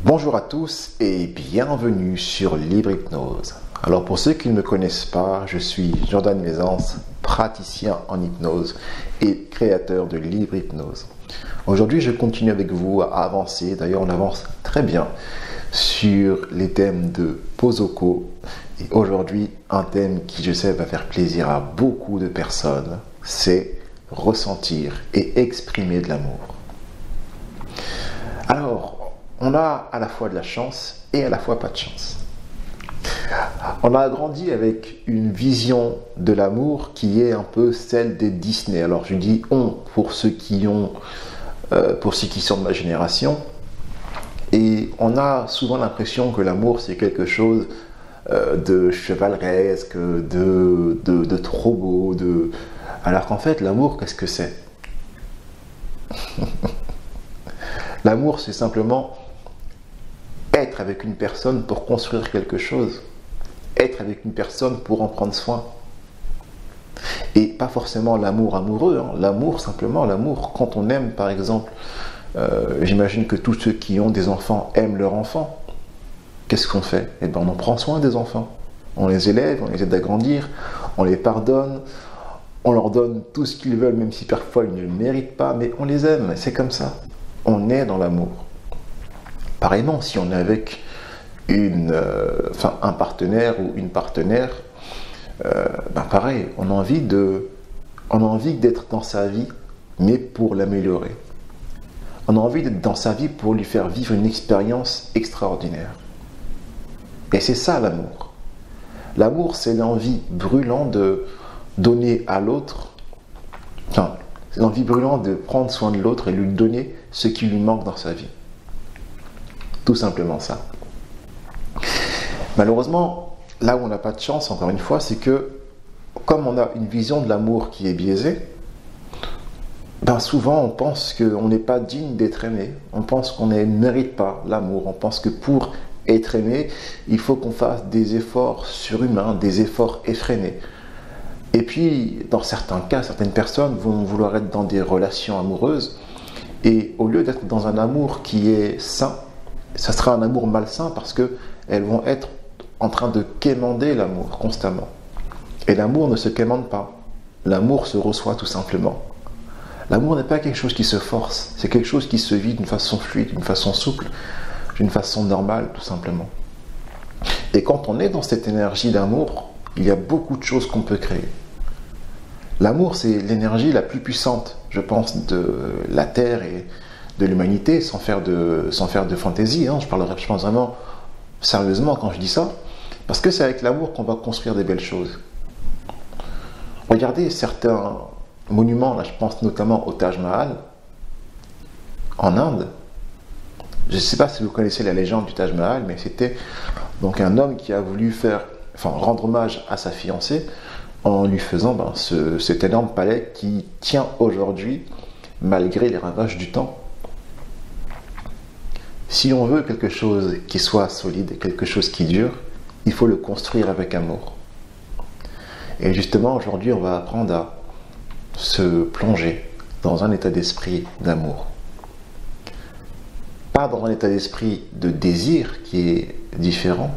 Bonjour à tous et bienvenue sur Libre Hypnose. Alors pour ceux qui ne me connaissent pas, je suis Jordan Mézance, praticien en hypnose et créateur de Libre Hypnose. Aujourd'hui je continue avec vous à avancer, d'ailleurs on avance très bien sur les thèmes de Posoko. Et aujourd'hui un thème qui je sais va faire plaisir à beaucoup de personnes, c'est ressentir et exprimer de l'amour. Alors, on a à la fois de la chance et à la fois pas de chance. On a grandi avec une vision de l'amour qui est un peu celle des Disney. Alors je dis on pour ceux qui sont de ma génération. Et on a souvent l'impression que l'amour c'est quelque chose de chevaleresque, de trop beau, alors qu'en fait l'amour qu'est-ce que c'est? L'amour c'est simplement être avec une personne pour construire quelque chose, être avec une personne pour en prendre soin. Et pas forcément l'amour amoureux, hein. L'amour simplement, l'amour quand on aime par exemple, j'imagine que tous ceux qui ont des enfants aiment leurs enfants. Qu'est-ce qu'on fait? Eh bien on en prend soin des enfants, on les élève, on les aide à grandir, on les pardonne, on leur donne tout ce qu'ils veulent même si parfois ils ne le méritent pas, mais on les aime, c'est comme ça, on est dans l'amour. Pareillement, si on est avec un partenaire ou une partenaire, pareil, on a envie d'être dans sa vie, mais pour l'améliorer. On a envie d'être dans sa vie pour lui faire vivre une expérience extraordinaire. Et c'est ça l'amour. L'amour, c'est l'envie brûlante de donner à l'autre, c'est l'envie brûlante de prendre soin de l'autre et lui donner ce qui lui manque dans sa vie. Tout simplement ça. Malheureusement, là où on n'a pas de chance, encore une fois, c'est que comme on a une vision de l'amour qui est biaisée, souvent on pense qu'on n'est pas digne d'être aimé, on pense qu'on ne mérite pas l'amour, on pense que pour être aimé, il faut qu'on fasse des efforts surhumains, des efforts effrénés. Et puis, dans certains cas, certaines personnes vont vouloir être dans des relations amoureuses, et au lieu d'être dans un amour qui est sain, ça sera un amour malsain parce qu'elles vont être en train de quémander l'amour constamment. Et l'amour ne se quémande pas. L'amour se reçoit tout simplement. L'amour n'est pas quelque chose qui se force, c'est quelque chose qui se vit d'une façon fluide, d'une façon souple, d'une façon normale tout simplement. Et quand on est dans cette énergie d'amour, il y a beaucoup de choses qu'on peut créer. L'amour, c'est l'énergie la plus puissante, je pense, de la Terre et de l'humanité, sans faire de fantaisie, hein. Je pense vraiment sérieusement quand je dis ça, parce que c'est avec l'amour qu'on va construire des belles choses. Regardez certains monuments, là je pense notamment au Taj Mahal, en Inde. Je ne sais pas si vous connaissez la légende du Taj Mahal, mais c'était donc un homme qui a voulu rendre hommage à sa fiancée en lui faisant cet énorme palais qui tient aujourd'hui malgré les ravages du temps. Si on veut quelque chose qui soit solide, quelque chose qui dure, il faut le construire avec amour. Et justement, aujourd'hui, on va apprendre à se plonger dans un état d'esprit d'amour. Pas dans un état d'esprit de désir qui est différent,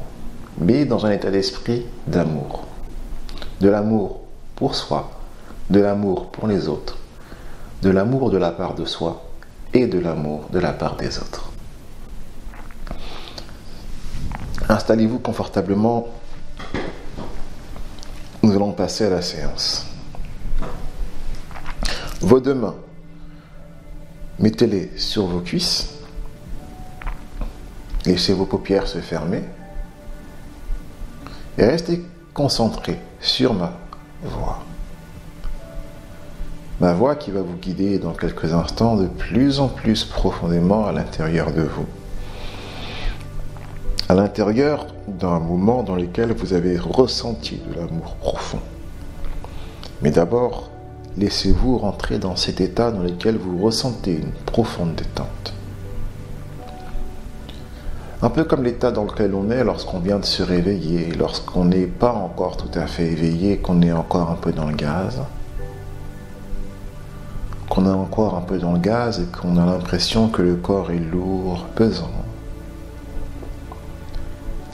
mais dans un état d'esprit d'amour. De l'amour pour soi, de l'amour pour les autres, de l'amour de la part de soi et de l'amour de la part des autres. Installez-vous confortablement. Nous allons passer à la séance. Vos deux mains, mettez-les sur vos cuisses. Laissez vos paupières se fermer. Et restez concentrés sur ma voix. Ma voix qui va vous guider dans quelques instants de plus en plus profondément à l'intérieur de vous. À l'intérieur d'un moment dans lequel vous avez ressenti de l'amour profond. Mais d'abord, laissez-vous rentrer dans cet état dans lequel vous ressentez une profonde détente. Un peu comme l'état dans lequel on est lorsqu'on vient de se réveiller, lorsqu'on n'est pas encore tout à fait éveillé, qu'on est encore un peu dans le gaz. Et qu'on a l'impression que le corps est lourd, pesant.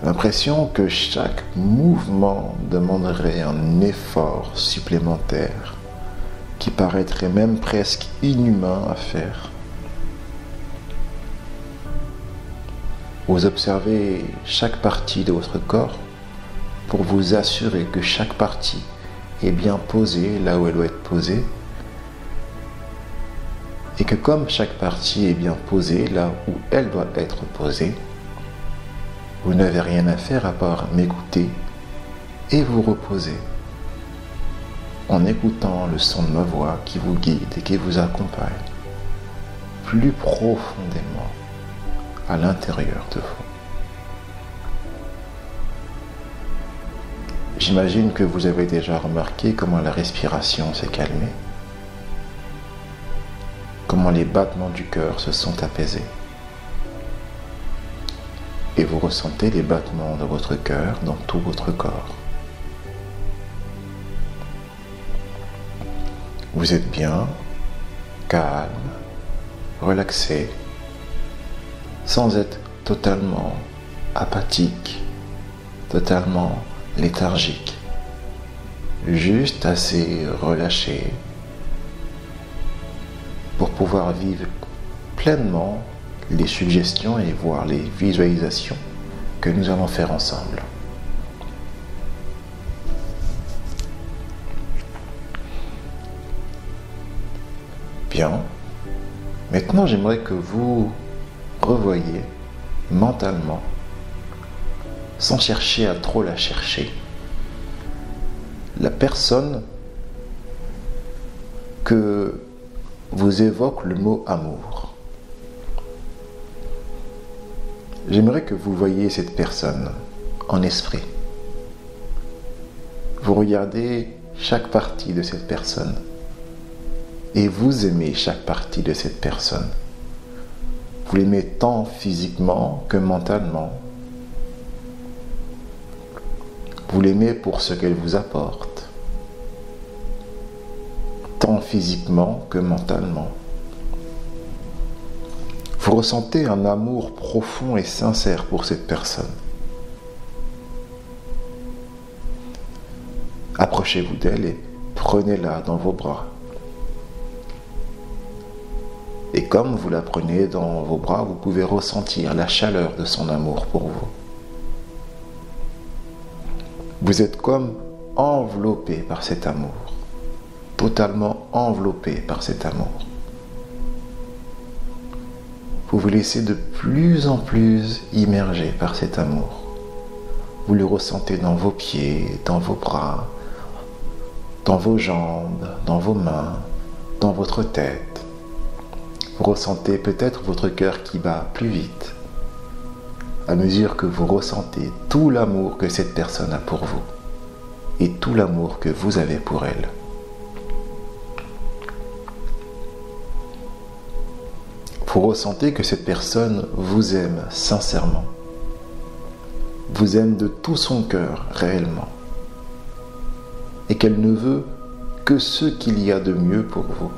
L'impression que chaque mouvement demanderait un effort supplémentaire qui paraîtrait même presque inhumain à faire. Vous observez chaque partie de votre corps pour vous assurer que chaque partie est bien posée là où elle doit être posée et que comme chaque partie est bien posée là où elle doit être posée, vous n'avez rien à faire à part m'écouter et vous reposer en écoutant le son de ma voix qui vous guide et qui vous accompagne plus profondément à l'intérieur de vous. J'imagine que vous avez déjà remarqué comment la respiration s'est calmée, comment les battements du cœur se sont apaisés. Et vous ressentez les battements de votre cœur dans tout votre corps. Vous êtes bien, calme, relaxé, sans être totalement apathique, totalement léthargique, juste assez relâché pour pouvoir vivre pleinement les suggestions et voir les visualisations que nous allons faire ensemble. Bien, maintenant j'aimerais que vous revoyiez mentalement, sans chercher à trop la chercher, la personne que vous évoque le mot amour. J'aimerais que vous voyiez cette personne en esprit. Vous regardez chaque partie de cette personne et vous aimez chaque partie de cette personne. Vous l'aimez tant physiquement que mentalement. Vous l'aimez pour ce qu'elle vous apporte, tant physiquement que mentalement. Vous ressentez un amour profond et sincère pour cette personne. Approchez-vous d'elle et prenez-la dans vos bras. Et comme vous la prenez dans vos bras, vous pouvez ressentir la chaleur de son amour pour vous. Vous êtes comme enveloppé par cet amour, totalement enveloppé par cet amour. Vous vous laissez de plus en plus immerger par cet amour. Vous le ressentez dans vos pieds, dans vos bras, dans vos jambes, dans vos mains, dans votre tête. Vous ressentez peut-être votre cœur qui bat plus vite à mesure que vous ressentez tout l'amour que cette personne a pour vous et tout l'amour que vous avez pour elle. Vous ressentez que cette personne vous aime sincèrement, vous aime de tout son cœur réellement et qu'elle ne veut que ce qu'il y a de mieux pour vous.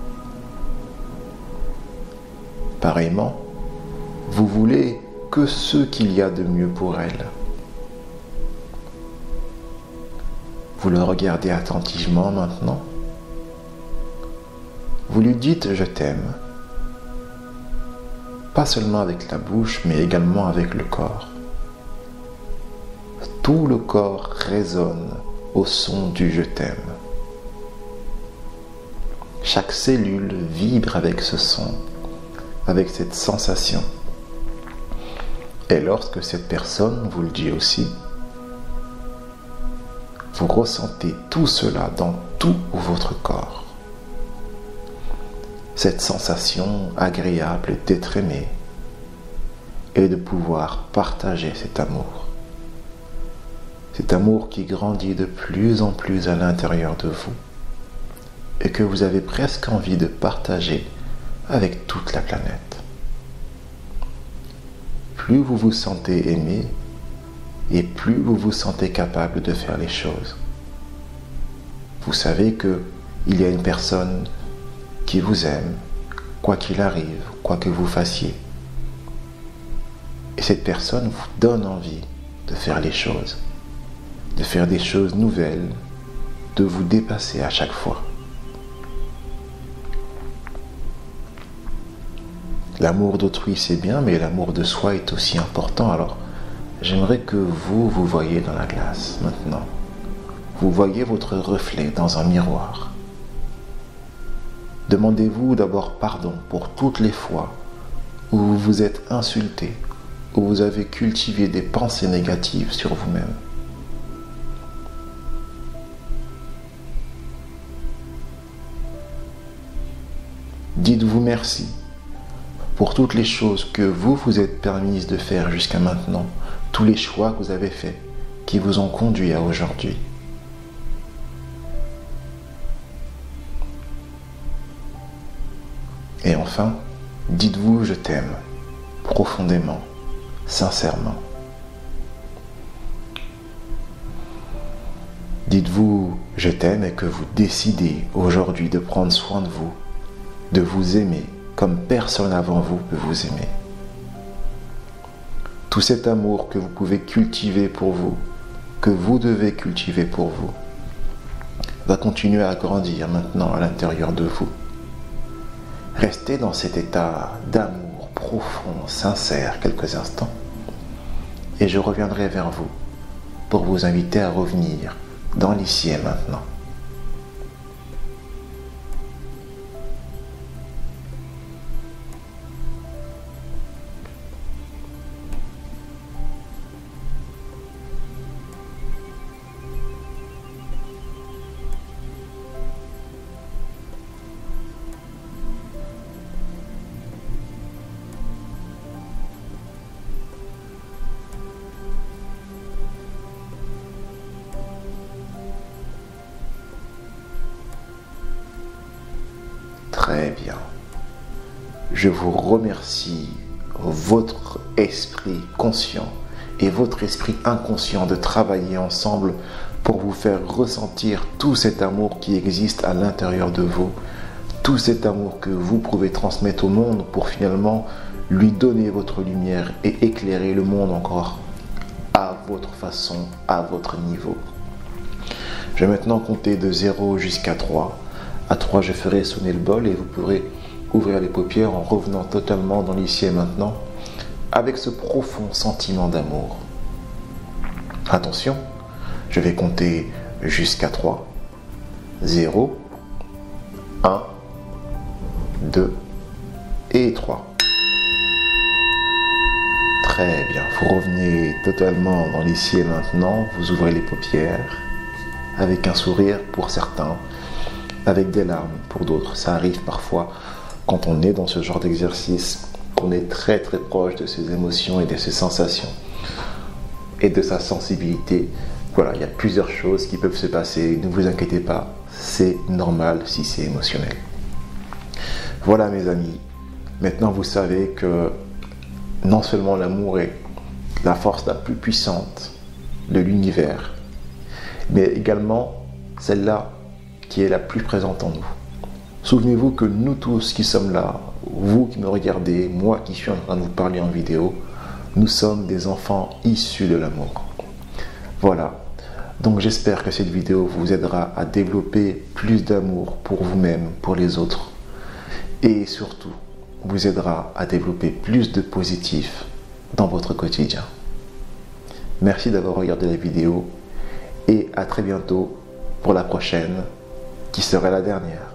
Pareillement, vous voulez que ce qu'il y a de mieux pour elle. Vous le regardez attentivement maintenant. Vous lui dites « je t'aime », pas seulement avec la bouche, mais également avec le corps. Tout le corps résonne au son du « je t'aime ». Chaque cellule vibre avec ce son, avec cette sensation. Et lorsque cette personne vous le dit aussi, vous ressentez tout cela dans tout votre corps. Cette sensation agréable d'être aimé et de pouvoir partager cet amour. Cet amour qui grandit de plus en plus à l'intérieur de vous et que vous avez presque envie de partager avec toute la planète. Plus vous vous sentez aimé et plus vous vous sentez capable de faire les choses. Vous savez qu'il y a une personne qui vous aime, quoi qu'il arrive, quoi que vous fassiez. Et cette personne vous donne envie de faire les choses, de faire des choses nouvelles, de vous dépasser à chaque fois. L'amour d'autrui, c'est bien, mais l'amour de soi est aussi important. Alors, j'aimerais que vous voyez dans la glace maintenant. Vous voyez votre reflet dans un miroir. Demandez-vous d'abord pardon pour toutes les fois où vous vous êtes insulté, où vous avez cultivé des pensées négatives sur vous-même. Dites-vous merci pour toutes les choses que vous vous êtes permises de faire jusqu'à maintenant, tous les choix que vous avez faits qui vous ont conduit à aujourd'hui. Et enfin, dites-vous je t'aime, profondément, sincèrement. Dites-vous je t'aime et que vous décidez aujourd'hui de prendre soin de vous aimer comme personne avant vous peut vous aimer. Tout cet amour que vous pouvez cultiver pour vous, que vous devez cultiver pour vous, va continuer à grandir maintenant à l'intérieur de vous. Restez dans cet état d'amour profond, sincère, quelques instants, et je reviendrai vers vous pour vous inviter à revenir dans l'ici et maintenant. Très bien. Je vous remercie, votre esprit conscient et votre esprit inconscient, de travailler ensemble pour vous faire ressentir tout cet amour qui existe à l'intérieur de vous, tout cet amour que vous pouvez transmettre au monde pour finalement lui donner votre lumière et éclairer le monde encore à votre façon, à votre niveau. Je vais maintenant compter de 0 jusqu'à 3. À 3, je ferai sonner le bol et vous pourrez ouvrir les paupières en revenant totalement dans l'ici et maintenant avec ce profond sentiment d'amour. Attention, je vais compter jusqu'à 3. 0, 1, 2 et 3. Très bien, vous revenez totalement dans l'ici et maintenant, vous ouvrez les paupières avec un sourire pour certains, avec des larmes pour d'autres. Ça arrive parfois quand on est dans ce genre d'exercice, qu'on est très très proche de ses émotions et de ses sensations et de sa sensibilité. Voilà, il y a plusieurs choses qui peuvent se passer, ne vous inquiétez pas, c'est normal si c'est émotionnel. Voilà mes amis, maintenant vous savez que non seulement l'amour est la force la plus puissante de l'univers, mais également celle-là qui est la plus présente en nous. Souvenez-vous que nous tous qui sommes là, vous qui me regardez, moi qui suis en train de vous parler en vidéo, nous sommes des enfants issus de l'amour. Voilà, donc j'espère que cette vidéo vous aidera à développer plus d'amour pour vous-même, pour les autres, et surtout vous aidera à développer plus de positif dans votre quotidien. Merci d'avoir regardé la vidéo et à très bientôt pour la prochaine qui sera la dernière.